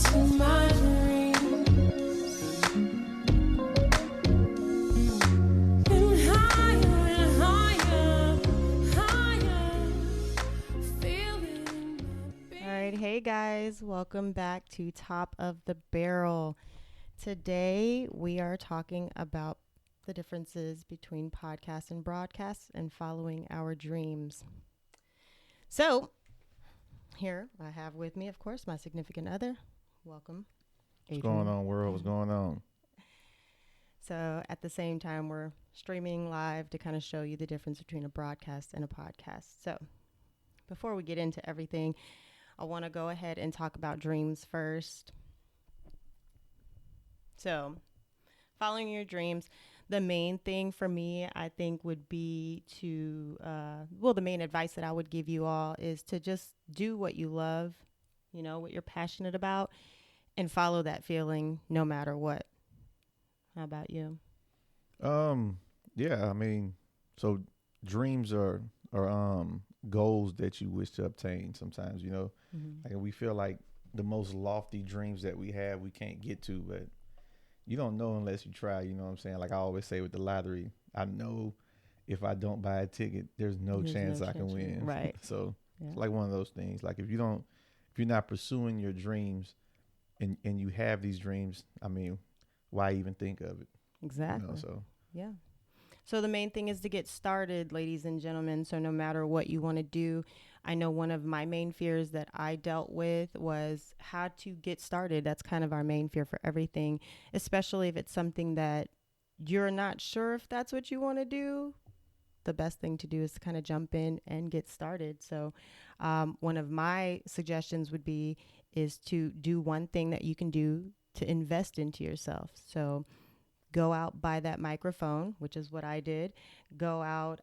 into my dreams. And higher, higher, feeling my All right, hey guys, welcome back to Top of the Barrel. Today we are talking about the differences between podcasts and broadcasts and following our dreams. So, here I have with me, of course, my significant other. Welcome, What's Adrian. going on, world? What's going on? So, at the same time, we're streaming live to kind of show you the difference between a broadcast and a podcast. So, before we get into everything, I want to go ahead and talk about dreams first. So, following your dreams, the main thing for me, I think, would be to, the main advice that I would give you all is to just do what you love, what you're passionate about, and follow that feeling no matter what. How about you? Yeah, I mean, so dreams are goals that you wish to obtain sometimes, Mm-hmm. Like we feel like the most lofty dreams that we have we can't get to, but you don't know unless you try, you know what I'm saying? Like I always say with the lottery, I know if I don't buy a ticket, there's no chance I can win. Right. So Yeah. it's like one of those things. Like if you're not pursuing your dreams and you have these dreams, I mean, why even think of it? Exactly. So Yeah. So the main thing is to get started, ladies and gentlemen. So no matter what you want to do, I know one of my main fears that I dealt with was how to get started. That's kind of our main fear for everything, especially if it's something that you're not sure if that's what you want to do. The best thing to do is to kind of jump in and get started. So one of my suggestions would be is to do one thing that you can do to invest into yourself. So go out, buy that microphone, which is what I did. Go out,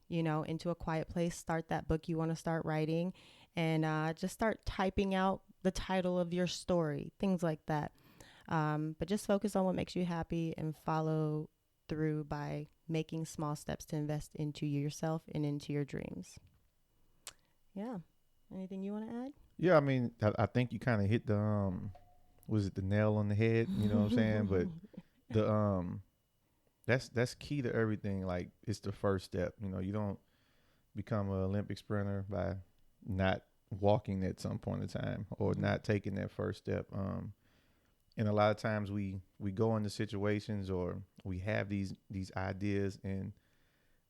into a quiet place, start that book you want to start writing, and just start typing out the title of your story, things like that. But just focus on what makes you happy and follow through by making small steps to invest into yourself and into your dreams. Yeah. Anything you want to add? yeah, I mean, I think you kind of hit the was it the nail on the head? You know what I'm saying? But the that's key to everything. Like it's the first step. You don't become an Olympic sprinter by not walking at some point in time or not taking that first step. And a lot of times we go into situations or we have these ideas and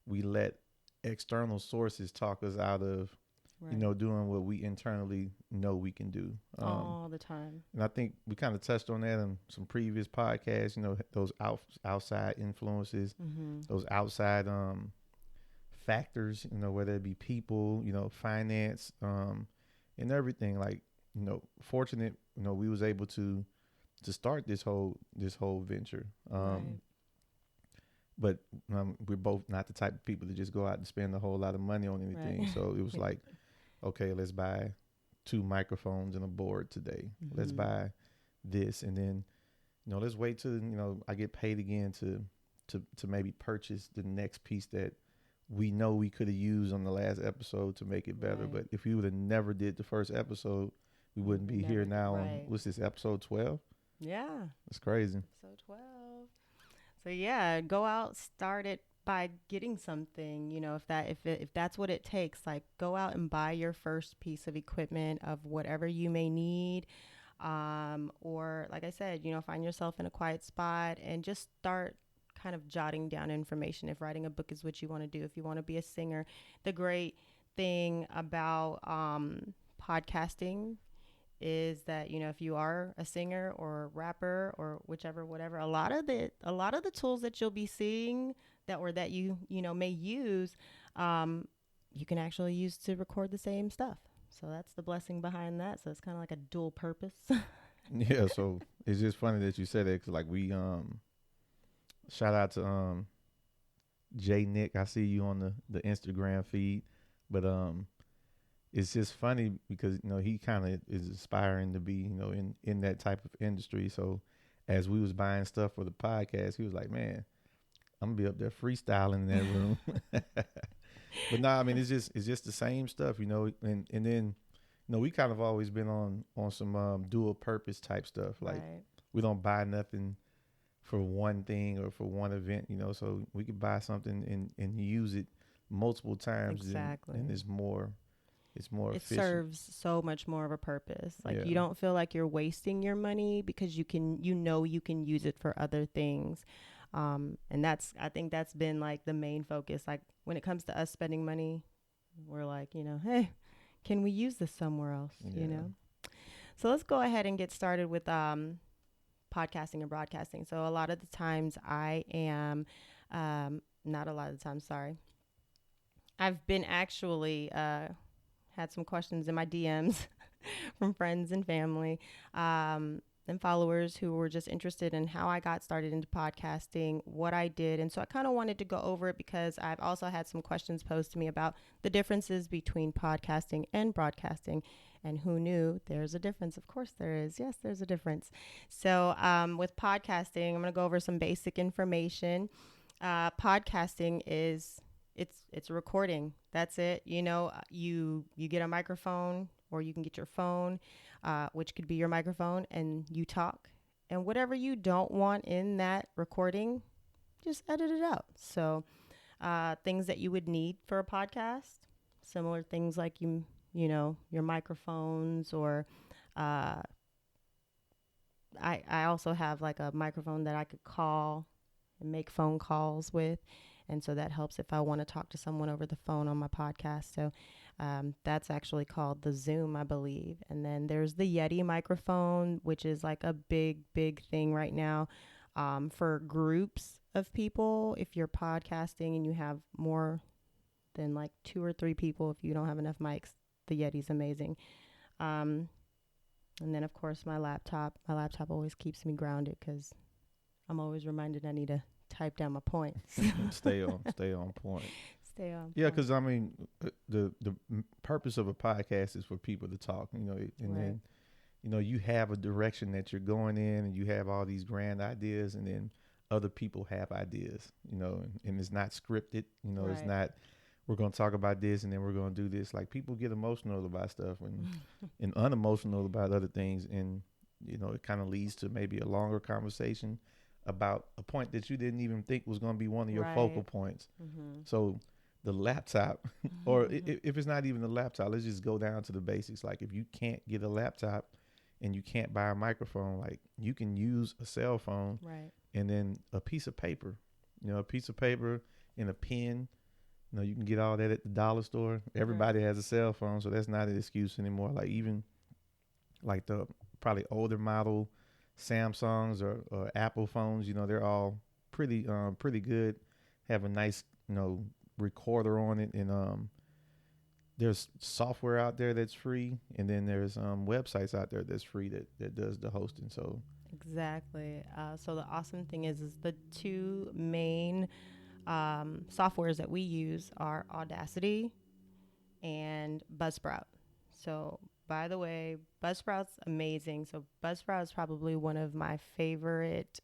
we let external sources talk us out of Right. doing what we internally know we can do. All the time. And I think we kind of touched on that in some previous podcasts, those outside influences, Mm-hmm. those outside factors, whether it be people, finance, and everything. Like, fortunate, we was able to start this whole venture. Right. But we're both not the type of people to just go out and spend a whole lot of money on anything. Right. So it was like, okay, let's buy 2 microphones and a board today. Mm-hmm. Let's buy this, and then let's wait till I get paid again to maybe purchase the next piece that we know we could have used on the last episode to make it better. Right. But if we would have never did the first episode, we wouldn't be here now on Right. what's this, episode 12? Yeah. That's crazy. So 12. So yeah, go out, start it by getting something, if that's what it takes, like go out and buy your first piece of equipment of whatever you may need. Or like I said, find yourself in a quiet spot and just start kind of jotting down information. If writing a book is what you want to do, if you want to be a singer, the great thing about podcasting is that if you are a singer or a rapper or whatever, a lot of the tools that you'll be seeing that you may use, you can actually use to record the same stuff. So that's the blessing behind that. So it's kind of like a dual purpose. Yeah, so it's just funny that you said that, because like we shout out to Jay Nick. I see you on the Instagram feed, but it's just funny because he kind of is aspiring to be in that type of industry. So as we was buying stuff for the podcast, he was like, man, I'm gonna be up there freestyling in that room. But no, I mean it's just the same stuff, and then No, we kind of always been on some dual purpose type stuff. Like Right. we don't buy nothing for one thing or for one event, you know. So we could buy something and use it multiple times, Exactly. and it's more It efficient. serves so much more of a purpose. Like you Yeah, don't feel like you're wasting your money because you can use it for other things. And I think that's been like the main focus. Like when it comes to us spending money, we're like, hey, can we use this somewhere else? yeah. So let's go ahead and get started with podcasting and broadcasting. So a lot of the times I am, not a lot of the times, sorry. I've been actually had some questions in my DMs from friends and family and followers who were just interested in how I got started into podcasting, what I did. And so I kind of wanted to go over it because I've also had some questions posed to me about the differences between podcasting and broadcasting. And who knew there's a difference? Of course there is. Yes, there's a difference. So with podcasting, I'm going to go over some basic information. Podcasting is it's a recording. That's it. You get a microphone or you can get your phone, which could be your microphone, and you talk. And whatever you don't want in that recording, just edit it out. So things that you would need for a podcast, similar things like your microphones or I also have like a microphone that I could call and make phone calls with. And so that helps if I want to talk to someone over the phone on my podcast. So that's actually called the Zoom, I believe. And then there's the Yeti microphone, which is like a big, big thing right now for groups of people. If you're podcasting and you have more than like 2 or 3 people, if you don't have enough mics, the Yeti's amazing. And then, of course, my laptop. My laptop always keeps me grounded because I'm always reminded I need to type down my points. Stay on point. Stay on. Yeah, point. because I mean, the purpose of a podcast is for people to talk, you know, and Right. then you have a direction that you're going in, and you have all these grand ideas, and then other people have ideas, and it's not scripted, it's Right. not we're going to talk about this and then we're going to do this. Like people get emotional about stuff and unemotional about other things, and it kind of leads to maybe a longer conversation about a point that you didn't even think was going to be one of your focal Right. points. Mm-hmm. So the laptop, or if it's not even the laptop, let's just go down to the basics. Like if you can't get a laptop and you can't buy a microphone, like you can use a cell phone Right. and then a piece of paper, a piece of paper and a pen. You can get all that at the dollar store. Everybody has a cell phone, so that's not an excuse anymore. Like even like the probably older model Samsungs or Apple phones, they're all pretty good. Have a nice, recorder on it, and there's software out there that's free, and then there's websites out there that's free that does the hosting. So Exactly. So the awesome thing is the two main softwares that we use are Audacity and Buzzsprout. So, by the way, Buzzsprout's amazing. So, Buzzsprout is probably one of my favorite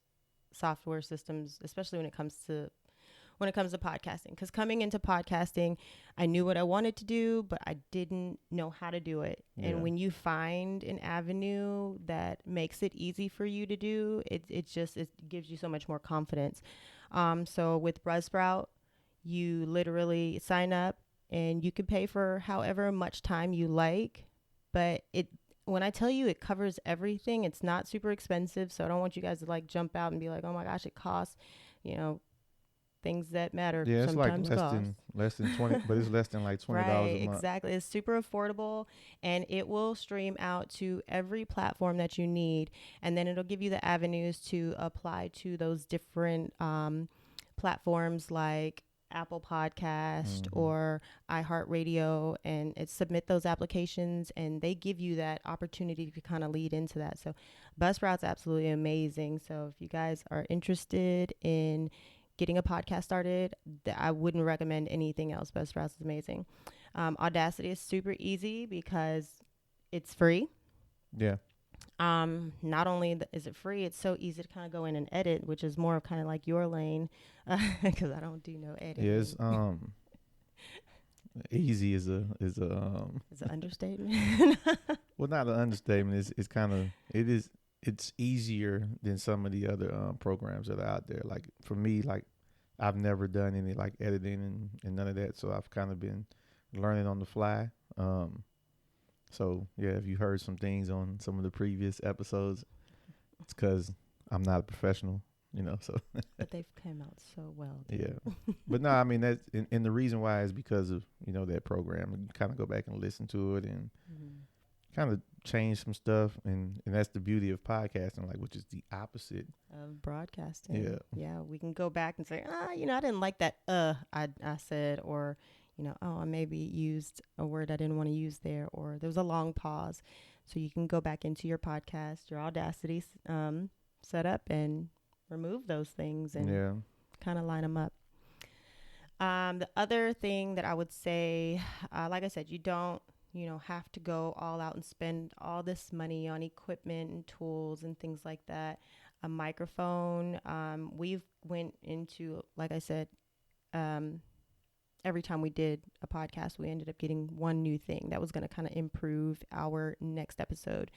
software systems, especially when it comes to podcasting. Because coming into podcasting, I knew what I wanted to do, but I didn't know how to do it. Yeah. And when you find an avenue that makes it easy for you to do, it gives you so much more confidence. So with Buzzsprout, you literally sign up and you can pay for however much time you like. But when I tell you it covers everything, it's not super expensive. So I don't want you guys to like jump out and be like, oh my gosh, it costs, things that matter. yeah, it's like sometimes less than 20, but it's less than like $20 Right, a month. exactly. It's super affordable and it will stream out to every platform that you need. And then it'll give you the avenues to apply to those different platforms like Apple Podcast or iHeartRadio, and submit those applications and they give you that opportunity to kind of lead into that. So Buzzsprout's absolutely amazing. So if you guys are interested in getting a podcast started, I wouldn't recommend anything else. Buzzsprout is amazing. Audacity is super easy because it's free. Yeah. Not only is it free, it's so easy to kind of go in and edit, which is more of kind of like your lane, because I don't do no editing. Yeah, it's Easy is a It's an understatement. well, not an understatement. It's kind of it's easier than some of the other programs that are out there. Like for me, like I've never done any like editing and none of that, so I've kind of been learning on the fly. So yeah, if you heard some things on some of the previous episodes, it's because I'm not a professional, you know. So But they've come out so well. yeah, but no, I mean that's and the reason why is because of that program. You kind of go back and listen to it and kind of change some stuff, and that's the beauty of podcasting, like which is the opposite Of broadcasting. Yeah. Yeah, we can go back and say, I didn't like that I said, or I maybe used a word I didn't want to use there, or there was a long pause. So you can go back into your podcast, your Audacity setup, and remove those things and yeah kind of line them up. The other thing that I would say, like I said, you don't, have to go all out and spend all this money on equipment and tools and things like that. A microphone. We've went into, like I said, every time we did a podcast, we ended up getting one new thing that was going to kind of improve our next episode.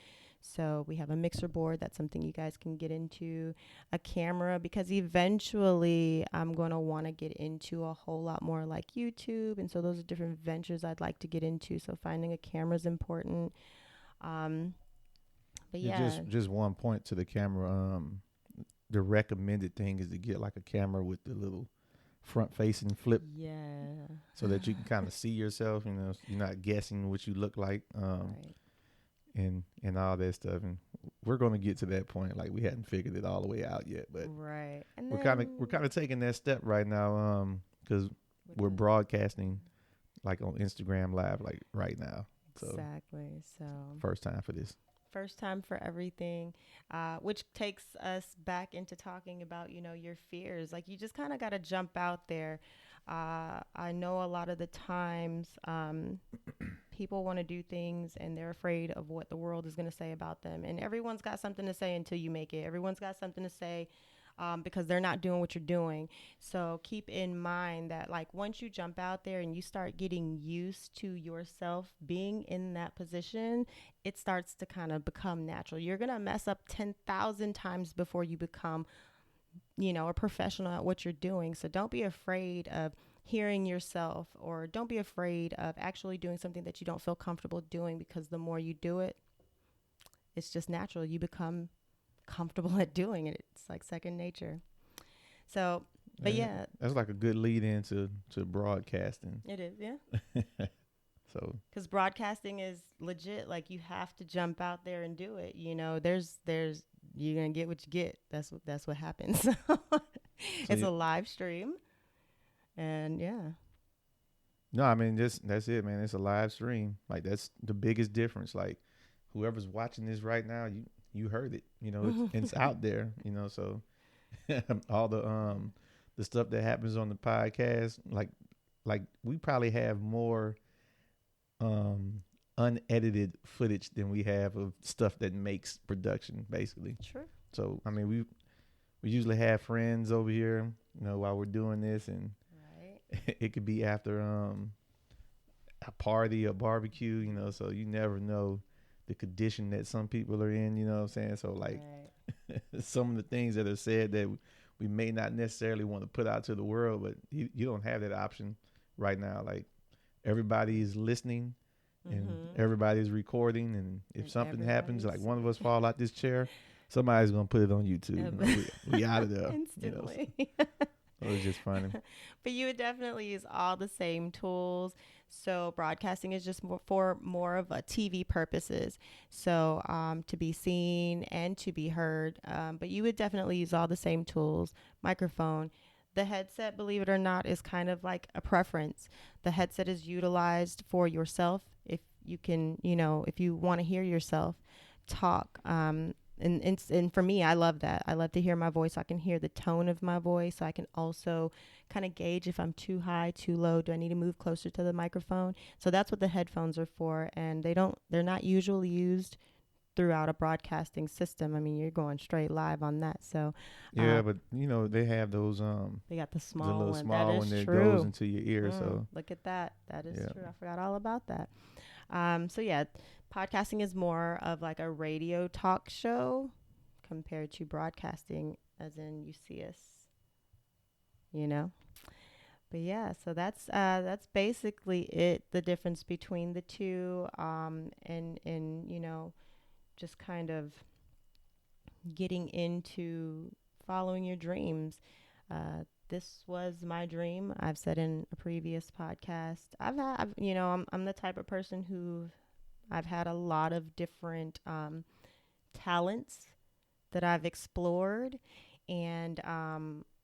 So we have a mixer board. That's something you guys can get into. A camera, because eventually I'm going to want to get into a whole lot more like YouTube. And so those are different ventures I'd like to get into. So finding a camera is important. But yeah. Just one point to the camera. The recommended thing is to get like a camera with the little front facing flip. Yeah. So that you can kind of see yourself, you're not guessing what you look like. Right. And all that stuff, and we're going to get to that point. Like we hadn't figured it all the way out yet, but Right. And we're kind of taking that step right now, because we're broadcasting like on Instagram Live like right now. So exactly. So first time for this. first time for everything, which takes us back into talking about, your fears. Like you just kind of got to jump out there. I know a lot of the times people want to do things and they're afraid of what the world is going to say about them. And everyone's got something to say until you make it. Everyone's got something to say because they're not doing what you're doing. So keep in mind that like once you jump out there and you start getting used to yourself being in that position, it starts to kind of become natural. You're going to mess up 10,000 times before you become, a professional at what you're doing. So don't be afraid of hearing yourself, or don't be afraid of actually doing something that you don't feel comfortable doing, because the more you do it, it's just natural. You become comfortable at doing it. It's like second nature. So, but yeah. That's like a good lead into broadcasting. It is, yeah. So, because broadcasting is legit. Like you have to jump out there and do it. There's you're gonna get what you get. That's what happens. It's a live stream, and yeah. No, I mean that's it, man. It's a live stream. Like that's the biggest difference. Like whoever's watching this right now, you heard it. It's out there. So all the stuff that happens on the podcast, like we probably have more unedited footage than we have of stuff that makes production, basically. Sure. So I mean we usually have friends over here, while we're doing this, and right. it could be after a party or barbecue, so you never know the condition that some people are in, you know what I'm saying? So like Right. some of the things that are said that we may not necessarily want to put out to the world, but you don't have that option right now. Like everybody is listening and everybody's recording, and if And something happens, like everybody's- one of us fall out this chair, somebody's gonna put it on YouTube. We out of there instantly. So it's just funny. But you would definitely use all the same tools. So broadcasting is just for more of a TV purposes. So to be seen and to be heard. But you would definitely use all the same tools. Microphone. The headset, believe it or not, is kind of like a preference. The headset is utilized for yourself. If you can, if you want to hear yourself talk. And for me, I love that. I love to hear my voice. I can hear the tone of my voice. So I can also kind of gauge if I'm too high, too low. Do I need to move closer to the microphone? So that's what the headphones are for. And they're not usually used throughout a broadcasting system. I mean, you're going straight live on that. So Yeah, but you know they have those they got the the small little one. small That one is that true. goes into your ear. So Look at that. That is yeah, true. I forgot all about that. So yeah, podcasting is more of like a radio talk show compared to broadcasting, as in you see us, you know. But yeah, so that's basically it. The difference between the two, and you know, just kind of getting into following your dreams. This was my dream. I've said in a previous podcast. You know, I'm the type of person who I've had a lot of different talents that I've explored, and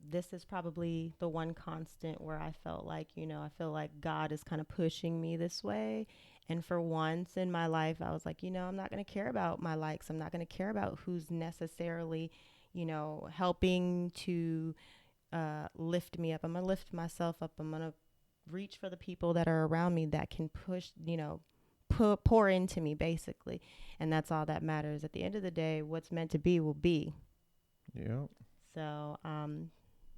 this is probably the one constant where I felt like, you know, I feel like God is kind of pushing me this way. And for once in my life, I was like, you know, I'm not going to care about my likes. I'm not going to care about who's necessarily, you know, helping to lift me up. I'm going to lift myself up. I'm going to reach for the people that are around me that can push, you know, pour into me, basically. And that's all that matters. At the end of the day, what's meant to be will be. yeah. So,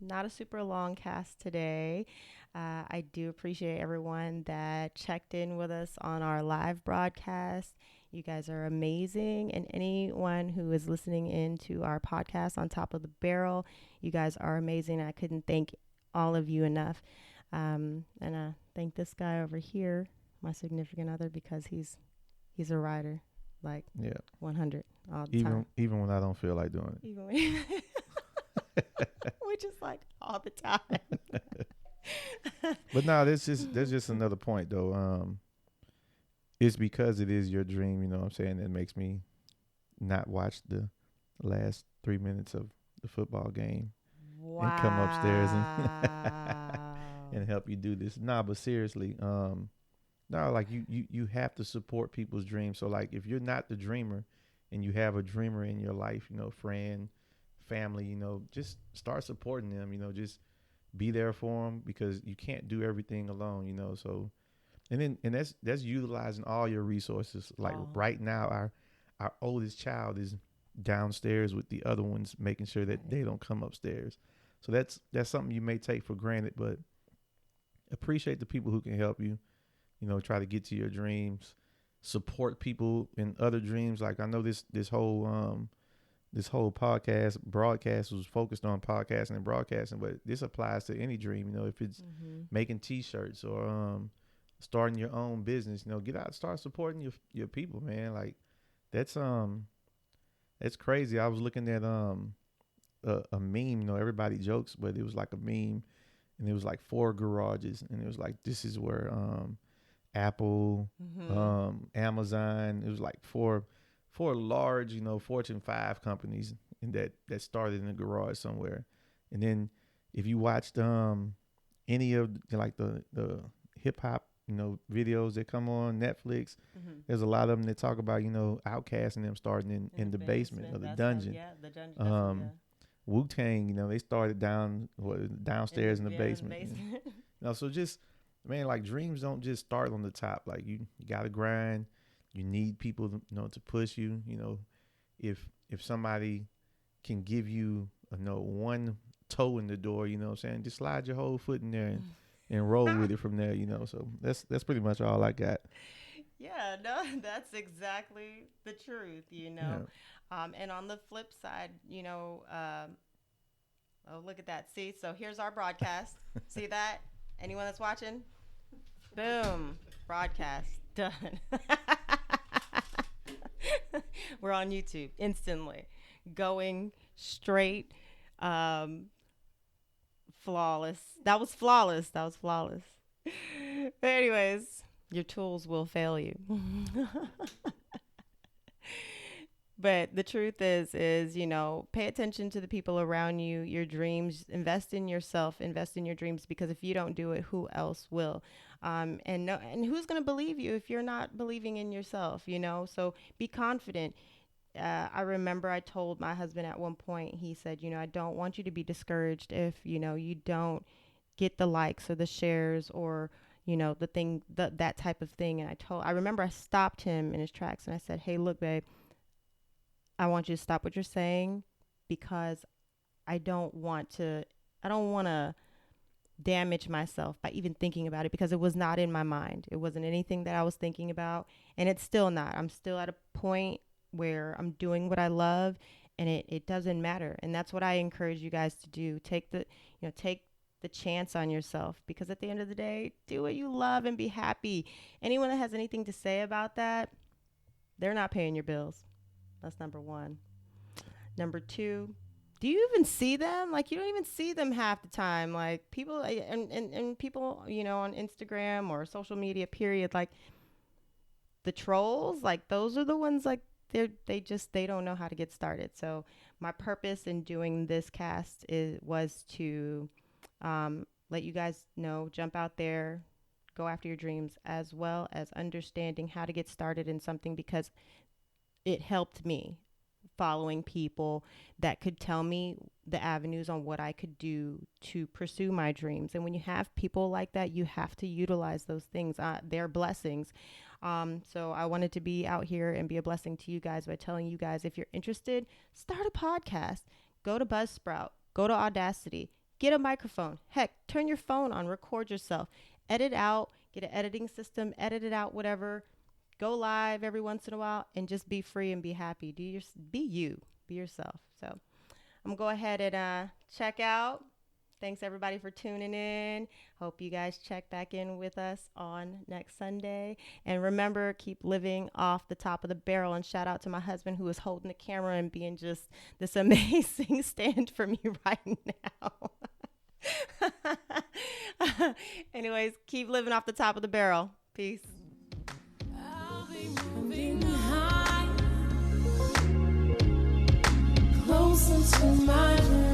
not a super long cast today. I do appreciate everyone that checked in with us on our live broadcast. You guys are amazing. And anyone who is listening in to our podcast on Top of the Barrel, you guys are amazing. I couldn't thank all of you enough. And thank this guy over here, my significant other, because he's a rider, like Yeah. 100 all the time. Even when I don't feel like doing it. Even when which is like all the time. But no, that's just another point though. It's because it is your dream, you know what I'm saying, that makes me not watch the last 3 minutes of the football game Wow. and come upstairs and help you do this. Nah, but seriously, no, like you have to support people's dreams. So like if you're not the dreamer and you have a dreamer in your life, you know, friend, family, you know, just start supporting them, you know, just be there for them because you can't do everything alone, you know. So and that's utilizing all your resources. Like right now our oldest child is downstairs with the other ones, making sure that they don't come upstairs. So that's something you may take for granted, but appreciate the people who can help you, you know, try to get to your dreams, support people in other dreams. Like I know this whole broadcast was focused on podcasting and broadcasting, but this applies to any dream, you know, if it's making t-shirts or starting your own business, you know, get out, start supporting your people, man. Like that's crazy. I was looking at a meme, you know, everybody jokes, but it was like a meme and it was like 4 garages and it was like this is where Apple, Amazon, it was like four large, you know, Fortune 5 companies and that started in a garage somewhere. And then if you watched any of like the hip hop, you know, videos that come on Netflix, there's a lot of them that talk about, you know, Outkast and them starting in the basement or the dungeon. The dungeon. Wu-Tang, you know, they started downstairs in the basement. You know, so just, man, like dreams don't just start on the top. Like you got to grind. You need people, you know, to push you. You know, if somebody can give you, you know, one toe in the door, you know what I'm saying, just slide your whole foot in there and roll with it from there, you know. So that's pretty much all I got. Yeah, no, that's exactly the truth, you know. Yeah. And on the flip side, you know, oh, look at that. See, so here's our broadcast. See that? Anyone that's watching? Boom. Broadcast. Done. We're on YouTube instantly. Going straight. Flawless. That was flawless. But anyways, your tools will fail you. But the truth is, you know, pay attention to the people around you, your dreams, invest in yourself, invest in your dreams, because if you don't do it, who else will? And who's going to believe you if you're not believing in yourself, you know? So be confident. I remember I told my husband at one point, he said, you know, I don't want you to be discouraged if, you know, you don't get the likes or the shares or, you know, that type of thing. And I remember I stopped him in his tracks and I said, hey, look, babe, I want you to stop what you're saying because I don't want to damage myself by even thinking about it because it was not in my mind. It wasn't anything that I was thinking about, and it's still not. I'm still at a point where I'm doing what I love, and it doesn't matter. And that's what I encourage you guys to do. Take the chance on yourself, because at the end of the day, do what you love and be happy. Anyone that has anything to say about that, they're not paying your bills. That's number one. Number two, do you even see them? Like, you don't even see them half the time. Like, people and people, on Instagram or social media, period, like the trolls, like those are the ones, like they don't know how to get started. So my purpose in doing this cast was to let you guys know, jump out there, go after your dreams, as well as understanding how to get started in something, because it helped me following people that could tell me the avenues on what I could do to pursue my dreams. And when you have people like that, you have to utilize those things. They're blessings. So I wanted to be out here and be a blessing to you guys by telling you guys, if you're interested, start a podcast. Go to Buzzsprout. Go to Audacity. Get a microphone. Heck, turn your phone on. Record yourself. Edit out. Get an editing system. Edit it out, whatever. Go live every once in a while and just be free and be happy. Be you. Be yourself. So I'm going to go ahead and check out. Thanks, everybody, for tuning in. Hope you guys check back in with us on next Sunday. And remember, keep living off the top of the barrel. And shout out to my husband, who is holding the camera and being just this amazing stand for me right now. Anyways, keep living off the top of the barrel. Peace. I'll be moving high, closer to my dream.